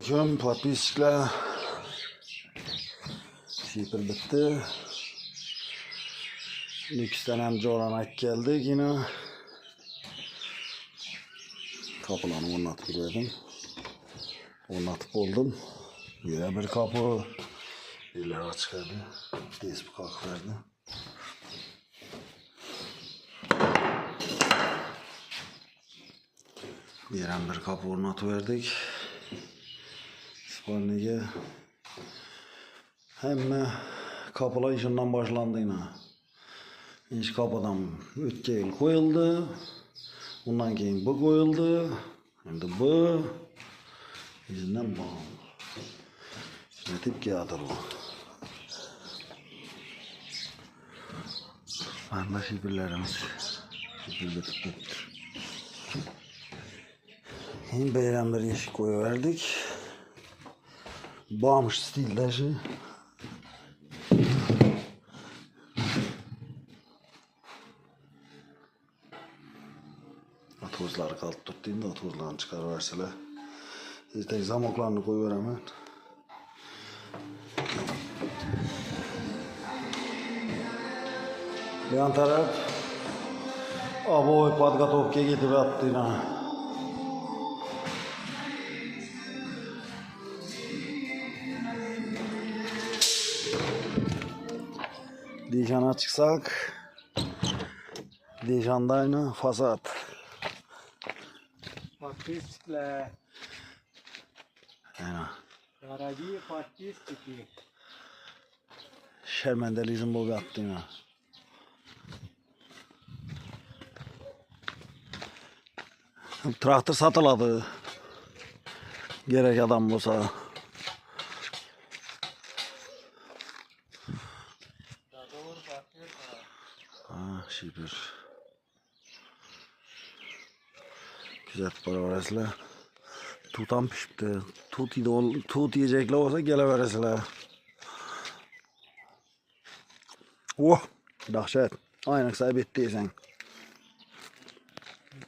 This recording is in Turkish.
Selamünaleyküm подписчикlar. Şipir bitti. İkisinden hem coğranak geldik yine. Kapılarını ornatıp verdim. Ornatıp oldum. Yine bir kapı. İleri çıkardı. Tez bir kalk verdi. Yine bir kapı ornatıp verdik. Spalniga. Hem kapılar işinden başlandı yine. İş kapıdan ötke yıl koyuldu. Ondan keyin bu koyuldu. Şimdi bu. Yüzünden bu. Şimdi tepkiyadır bu. Varla şibirlerimiz. Şibirli tutmuştur. Şimdi beyramlar yeşil koyuverdik. Bağmış stildaşı. Tozları kaldı tuttuğunda tozlarını çıkarıverseler. İşte zamoklarını koyuveremem. Bir yan taraf aboy podgotovka getirip attı yine. Dijana çıksak Dijanda aynı fasat. Подписчикler. Aynen. Дорогие подписчики. Şermendelizm bu attı yine. Traktör satıladı. Gerek adam olsa. Şibir. Güzel para veresler. Tutan pişti. Tut yiyecekler olsa geleveresler. Oh! Dahşet. Aynen sahibi ettiysen.